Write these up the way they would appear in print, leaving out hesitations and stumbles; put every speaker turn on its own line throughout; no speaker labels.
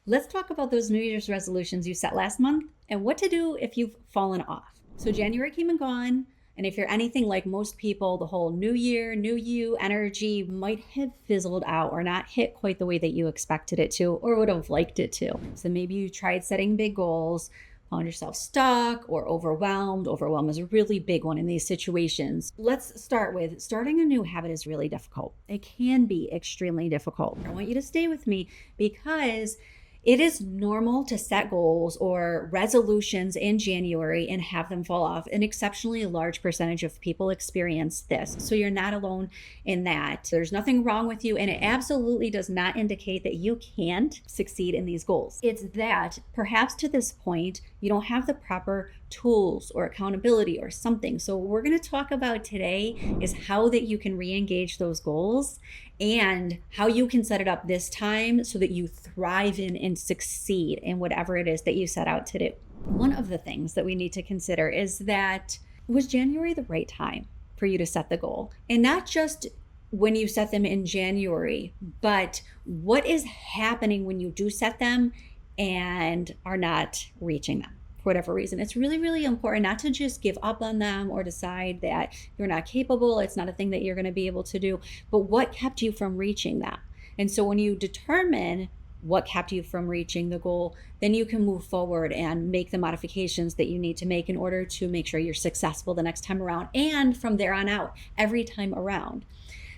Let's talk about those New Year's resolutions you set last month and what to do if you've fallen off. So, January came and gone. And if you're anything like most people, the whole new year, new you energy might have fizzled out or not hit quite the way that you expected it to or would have liked it to. So, maybe you tried setting big goals, found yourself stuck or overwhelmed. Overwhelm is a really big one in these situations. Let's start with starting a new habit is really difficult. It can be extremely difficult. I want you to stay with me because it is normal to set goals or resolutions in January and have them fall off. An exceptionally large percentage of people experience this. So you're not alone in that. There's nothing wrong with you, and it absolutely does not indicate that you can't succeed in these goals. It's that perhaps to this point, you don't have the proper tools or accountability or something. So what we're going to talk about today is how that you can re-engage those goals and how you can set it up this time so that you thrive in and succeed in whatever it is that you set out to do. One of the things that we need to consider is that, was January the right time for you to set the goal? And not just when you set them in January, but what is happening when you do set them and are not reaching them? For whatever reason. It's really, really important not to just give up on them or decide that you're not capable. It's not a thing that you're going to be able to do, but what kept you from reaching that? And so when you determine what kept you from reaching the goal, then you can move forward and make the modifications that you need to make in order to make sure you're successful the next time around and from there on out, every time around.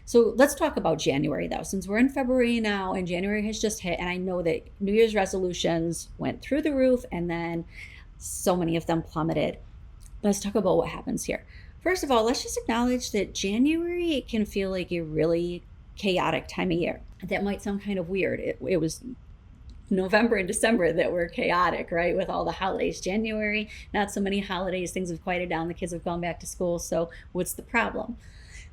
So let's talk about January though, since we're in February now and January has just hit, and I know that New Year's resolutions went through the roof and then so many of them plummeted. Let's talk about what happens here. First of all, let's just acknowledge that January can feel like a really chaotic time of year. That might sound kind of weird. It was November and December that were chaotic, right? With all the holidays. January, not so many holidays. Things have quieted down. The kids have gone back to school. So what's the problem?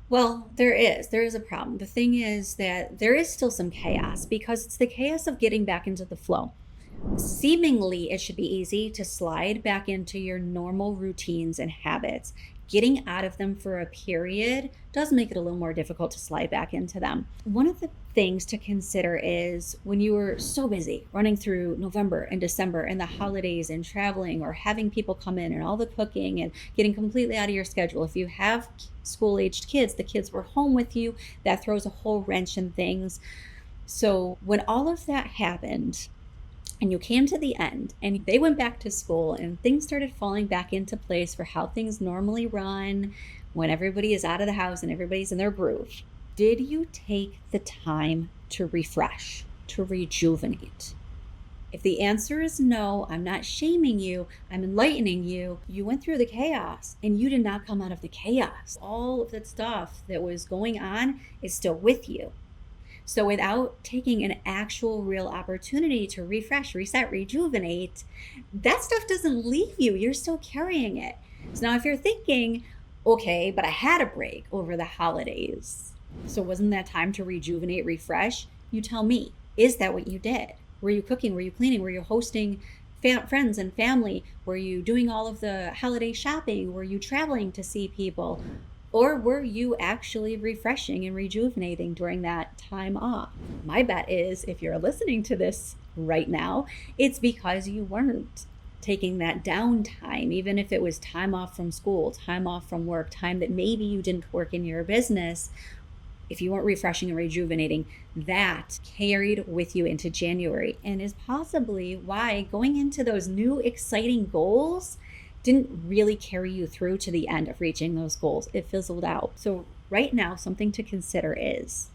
Well, there is a problem. The thing is that there is still some chaos because it's the chaos of getting back into the flow. Seemingly, it should be easy to slide back into your normal routines and habits. Getting out of them for a period does make it a little more difficult to slide back into them. One of the things to consider is when you were so busy running through November and December and the holidays and traveling or having people come in and all the cooking and getting completely out of your schedule. If you have school-aged kids, the kids were home with you, that throws a whole wrench in things. So when all of that happened, and you came to the end and they went back to school and things started falling back into place for how things normally run when everybody is out of the house and everybody's in their groove. Did you take the time to refresh, to rejuvenate? If the answer is no, I'm not shaming you, I'm enlightening you. You went through the chaos and you did not come out of the chaos. All of that stuff that was going on is still with you. So without taking an actual real opportunity to refresh, reset, rejuvenate, that stuff doesn't leave you. You're still carrying it. So now if you're thinking, okay, but I had a break over the holidays, so wasn't that time to rejuvenate, refresh? You tell me, is that what you did? Were you cooking? Were you cleaning? Were you hosting friends and family? Were you doing all of the holiday shopping? Were you traveling to see people? Or were you actually refreshing and rejuvenating during that time off? My bet is if you're listening to this right now, it's because you weren't taking that downtime, even if it was time off from school, time off from work, time that maybe you didn't work in your business. If you weren't refreshing and rejuvenating, that carried with you into January and is possibly why going into those new exciting goals didn't really carry you through to the end of reaching those goals. It fizzled out. So right now, something to consider is,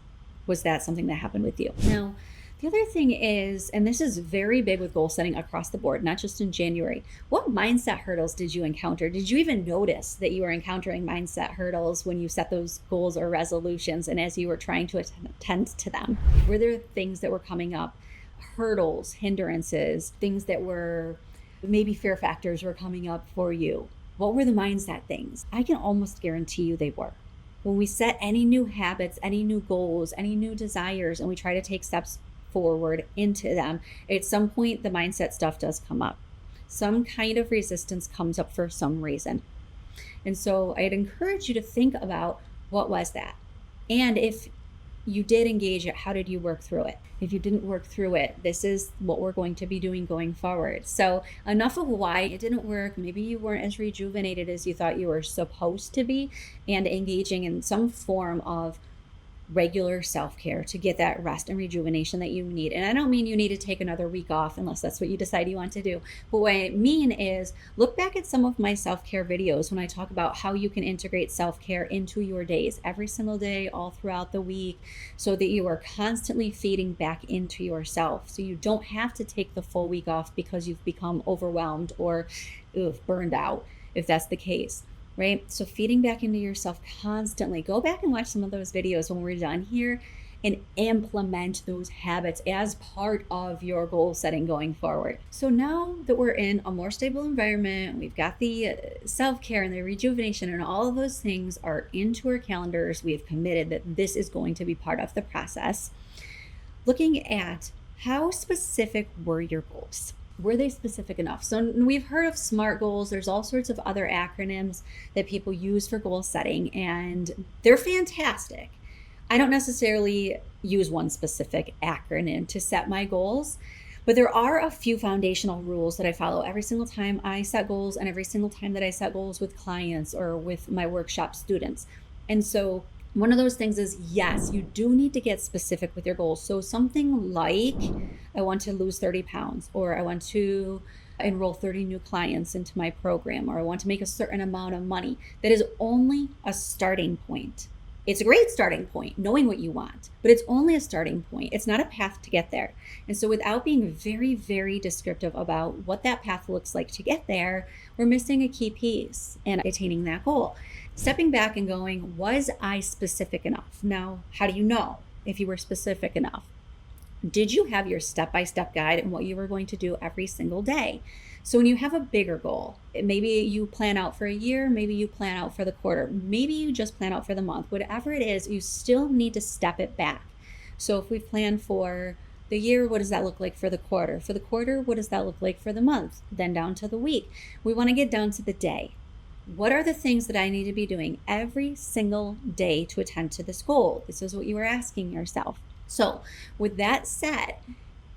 was that something that happened with you? Now, the other thing is, and this is very big with goal setting across the board, not just in January, what mindset hurdles did you encounter? Did you even notice that you were encountering mindset hurdles when you set those goals or resolutions and as you were trying to attend to them? Were there things that were coming up, hurdles, hindrances, things that were maybe fear factors were coming up for you? What were the mindset things? I can almost guarantee you they were. When we set any new habits, any new goals, any new desires, and we try to take steps forward into them, at some point the mindset stuff does come up. Some kind of resistance comes up for some reason. And so I'd encourage you to think about what was that? And if you did engage it, how did you work through it? If you didn't work through it, this is what we're going to be doing going forward. So enough of why it didn't work. Maybe you weren't as rejuvenated as you thought you were supposed to be, and engaging in some form of regular self-care to get that rest and rejuvenation that you need. And I don't mean you need to take another week off unless that's what you decide you want to do. But what I mean is look back at some of my self-care videos when I talk about how you can integrate self-care into your days every single day, all throughout the week, so that you are constantly feeding back into yourself. So you don't have to take the full week off because you've become overwhelmed or burned out, if that's the case. Right? So feeding back into yourself constantly. Go back and watch some of those videos when we're done here and implement those habits as part of your goal setting going forward. So now that we're in a more stable environment, we've got the self-care and the rejuvenation and all of those things are into our calendars. We have committed that this is going to be part of the process. Looking at how specific were your goals? Were they specific enough? So we've heard of SMART goals. There's all sorts of other acronyms that people use for goal setting, and they're fantastic. I don't necessarily use one specific acronym to set my goals, but there are a few foundational rules that I follow every single time I set goals and every single time that I set goals with clients or with my workshop students. And so one of those things is, yes, you do need to get specific with your goals. So something like, I want to lose 30 pounds, or I want to enroll 30 new clients into my program, or I want to make a certain amount of money. That is only a starting point. It's a great starting point, knowing what you want, but it's only a starting point. It's not a path to get there. And so without being very, very descriptive about what that path looks like to get there, we're missing a key piece in attaining that goal. Stepping back and going, was I specific enough? Now, how do you know if you were specific enough? Did you have your step-by-step guide and what you were going to do every single day? So when you have a bigger goal, maybe you plan out for a year, maybe you plan out for the quarter, maybe you just plan out for the month, whatever it is, you still need to step it back. So if we plan for the year, what does that look like for the quarter? For the quarter, what does that look like for the month? Then down to the week. We want to get down to the day. What are the things that I need to be doing every single day to attend to this goal? This is what you were asking yourself. So with that said,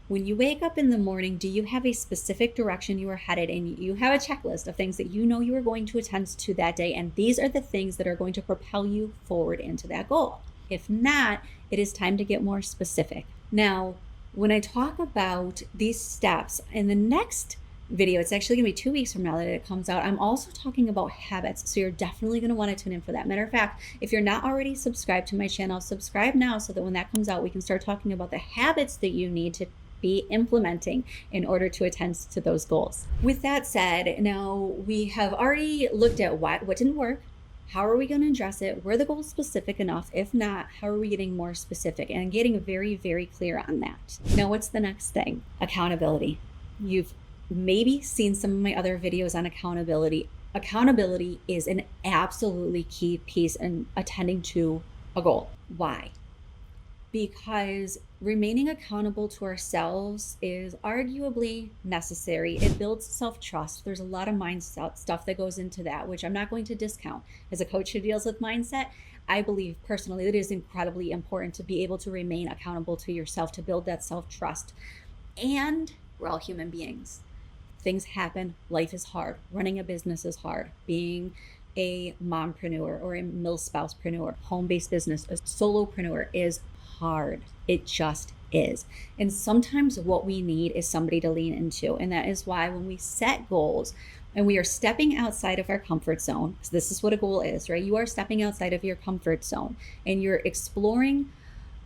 when you wake up in the morning, do you have a specific direction you are headed, and you have a checklist of things that you know you are going to attend to that day, and these are the things that are going to propel you forward into that goal? If not, it is time to get more specific. Now, when I talk about these steps in the next video, it's actually gonna be 2 weeks from now that it comes out, I'm also talking about habits. So you're definitely gonna wanna tune in for that. Matter of fact, if you're not already subscribed to my channel, subscribe now so that when that comes out, we can start talking about the habits that you need to be implementing in order to attend to those goals. With that said, now we have already looked at what didn't work. How are we going to address it? Were the goals specific enough? If not, how are we getting more specific and getting very, very clear on that? Now, what's the next thing? Accountability. You've maybe seen some of my other videos on accountability. Accountability is an absolutely key piece in attending to a goal. Why? Because remaining accountable to ourselves is arguably necessary. It builds self-trust. There's a lot of mindset stuff that goes into that, which I'm not going to discount. As a coach who deals with mindset, I believe personally that it is incredibly important to be able to remain accountable to yourself, to build that self-trust. And we're all human beings. Things happen. Life is hard. Running a business is hard. Being a mompreneur or a milspoucepreneur, home-based business, a solopreneur is hard. It just is. And sometimes what we need is somebody to lean into. And that is why when we set goals and we are stepping outside of our comfort zone, because this is what a goal is, right? You are stepping outside of your comfort zone and you're exploring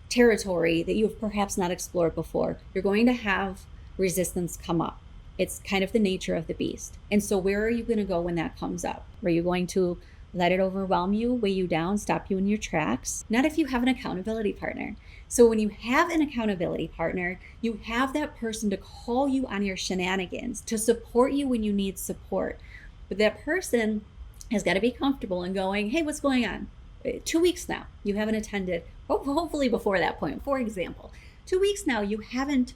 territory that you have perhaps not explored before. You're going to have resistance come up. It's kind of the nature of the beast. And so where are you going to go when that comes up? Are you going to let it overwhelm you, weigh you down, stop you in your tracks? Not if you have an accountability partner. So when you have an accountability partner, you have that person to call you on your shenanigans, to support you when you need support. But that person has got to be comfortable in going, hey, what's going on? 2 weeks now, you haven't attended. Hopefully before that point, for example, 2 weeks now, you haven't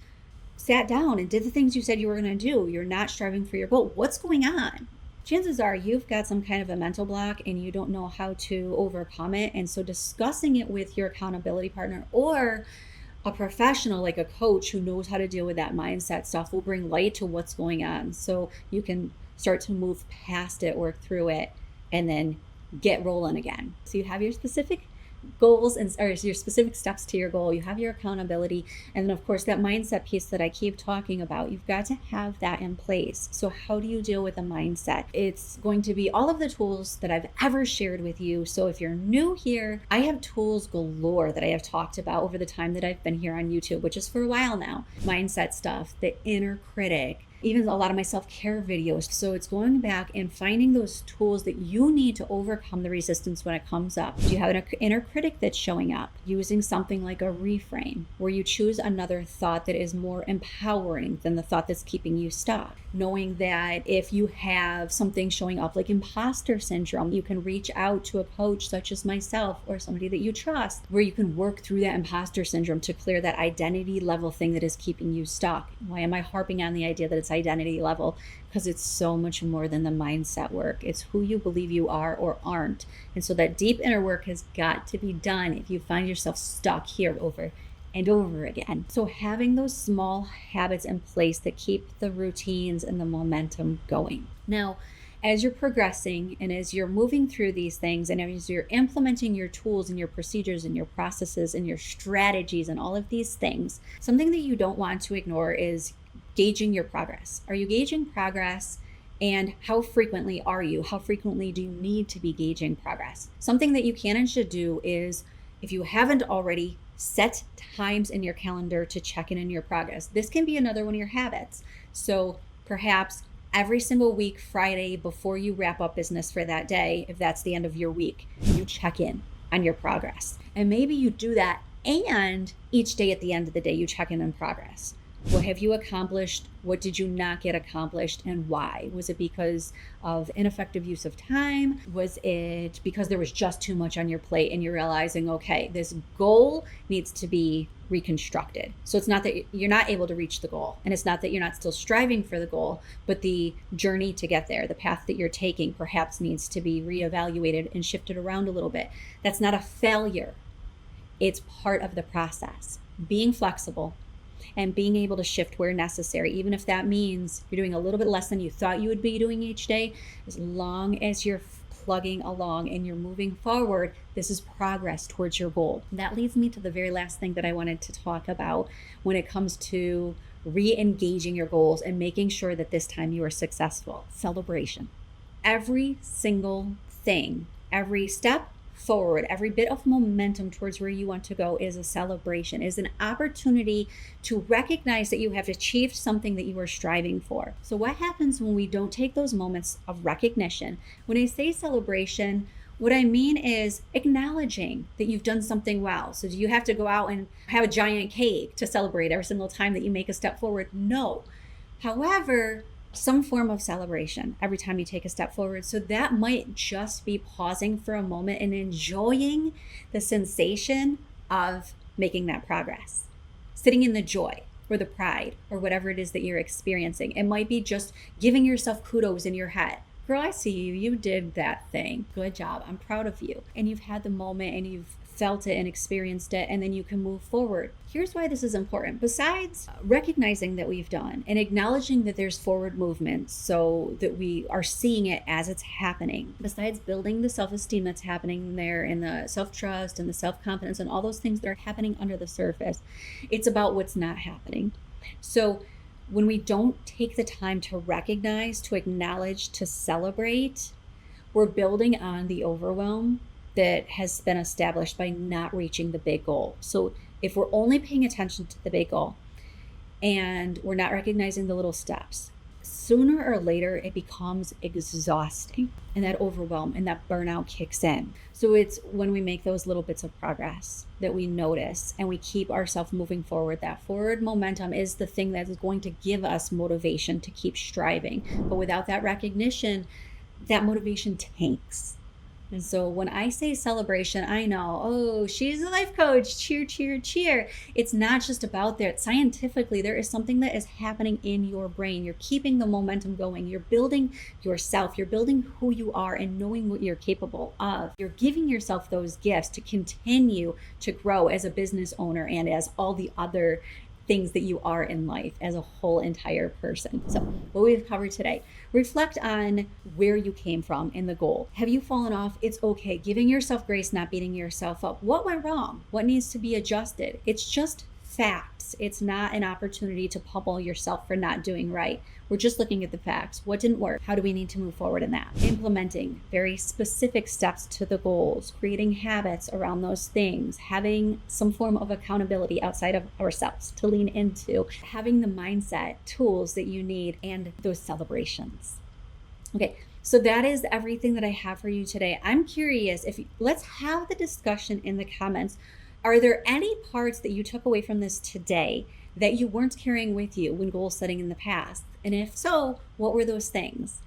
sat down and did the things you said you were going to do. You're not striving for your goal. What's going on? chances are you've got some kind of a mental block and you don't know how to overcome it. And so discussing it with your accountability partner or a professional like a coach who knows how to deal with that mindset stuff will bring light to what's going on, so you can start to move past it, work through it, and then get rolling again. So you have your specific goals or your specific steps to your goal, you have your accountability, and then of course that mindset piece that I keep talking about, you've got to have that in place. So how do you deal with a mindset? It's going to be all of the tools that I've ever shared with you. So if you're new here, I have tools galore that I have talked about over the time that I've been here on YouTube, which is for a while now. Mindset stuff, the inner critic, even a lot of my self-care videos. So it's going back and finding those tools that you need to overcome the resistance when it comes up. Do you have an inner critic that's showing up? Using something like a reframe, where you choose another thought that is more empowering than the thought that's keeping you stuck. Knowing that if you have something showing up like imposter syndrome, you can reach out to a coach such as myself or somebody that you trust, where you can work through that imposter syndrome to clear that identity level thing that is keeping you stuck. Why am I harping on the idea that it's identity level? Because it's so much more than the mindset work. It's who you believe you are or aren't. And so that deep inner work has got to be done if you find yourself stuck here over and over again. So having those small habits in place that keep the routines and the momentum going. Now, as you're progressing and as you're moving through these things and as you're implementing your tools and your procedures and your processes and your strategies and all of these things, something that you don't want to ignore is gauging your progress. Are you gauging progress? And how frequently are you? How frequently do you need to be gauging progress? Something that you can and should do is, if you haven't already, set times in your calendar to check in on your progress. This can be another one of your habits. So perhaps every single week, Friday, before you wrap up business for that day, if that's the end of your week, you check in on your progress. And maybe you do that, and each day at the end of the day, you check in on progress. What have you accomplished? What did you not get accomplished, and why? Was it because of ineffective use of time? Was it because there was just too much on your plate and you're realizing, okay, this goal needs to be reconstructed? So it's not that you're not able to reach the goal, and it's not that you're not still striving for the goal, but the journey to get there, the path that you're taking, perhaps needs to be reevaluated and shifted around a little bit. That's not a failure. It's part of the process. Being flexible and being able to shift where necessary, even if that means you're doing a little bit less than you thought you would be doing each day, as long as you're plugging along and you're moving forward, this is progress towards your goal. That leads me to the very last thing that I wanted to talk about when it comes to re-engaging your goals and making sure that this time you are successful. Celebration. Every single thing, every step forward, every bit of momentum towards where you want to go is a celebration, is an opportunity to recognize that you have achieved something that you are striving for. So what happens when we don't take those moments of recognition? When I say celebration, what I mean is acknowledging that you've done something well. So do you have to go out and have a giant cake to celebrate every single time that you make a step forward? No. However, some form of celebration every time you take a step forward. So that might just be pausing for a moment and enjoying the sensation of making that progress, sitting in the joy or the pride or whatever it is that you're experiencing. It might be just giving yourself kudos in your head. Girl, I see you. You did that thing. Good job. I'm proud of you. And you've had the moment and you've felt it and experienced it, and then you can move forward. Here's why this is important. Besides recognizing that we've done and acknowledging that there's forward movement so that we are seeing it as it's happening, besides building the self-esteem that's happening there and the self-trust and the self-confidence and all those things that are happening under the surface, it's about what's not happening. So when we don't take the time to recognize, to acknowledge, to celebrate, we're building on the overwhelm that has been established by not reaching the big goal. So if we're only paying attention to the big goal and we're not recognizing the little steps, sooner or later it becomes exhausting, and that overwhelm and that burnout kicks in. So it's when we make those little bits of progress that we notice and we keep ourselves moving forward. That forward momentum is the thing that is going to give us motivation to keep striving. But without that recognition, that motivation tanks. And so when I say celebration, I know, oh, she's a life coach, cheer, cheer, cheer. It's not just about that. Scientifically, there is something that is happening in your brain. You're keeping the momentum going. You're building yourself. You're building who you are and knowing what you're capable of. You're giving yourself those gifts to continue to grow as a business owner and as all the other things that you are in life as a whole entire person. So what we've covered today, reflect on where you came from in the goal. Have you fallen off? It's okay. Giving yourself grace, not beating yourself up. What went wrong? What needs to be adjusted? It's just facts. It's not an opportunity to pummel yourself for not doing right. We're just looking at the facts. What didn't work? How do we need to move forward in that? Implementing very specific steps to the goals, creating habits around those things, having some form of accountability outside of ourselves to lean into, having the mindset tools that you need, and those celebrations. Okay, so that is everything that I have for you today. I'm curious let's have the discussion in the comments. Are there any parts that you took away from this today that you weren't carrying with you when goal setting in the past? And if so, what were those things?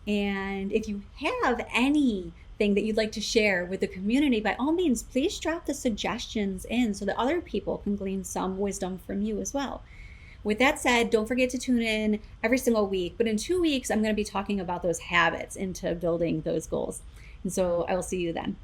And if you have anything that you'd like to share with the community, by all means, please drop the suggestions in so that other people can glean some wisdom from you as well. With that said, don't forget to tune in every single week. But in 2 weeks, I'm going to be talking about those habits into building those goals. And so I will see you then.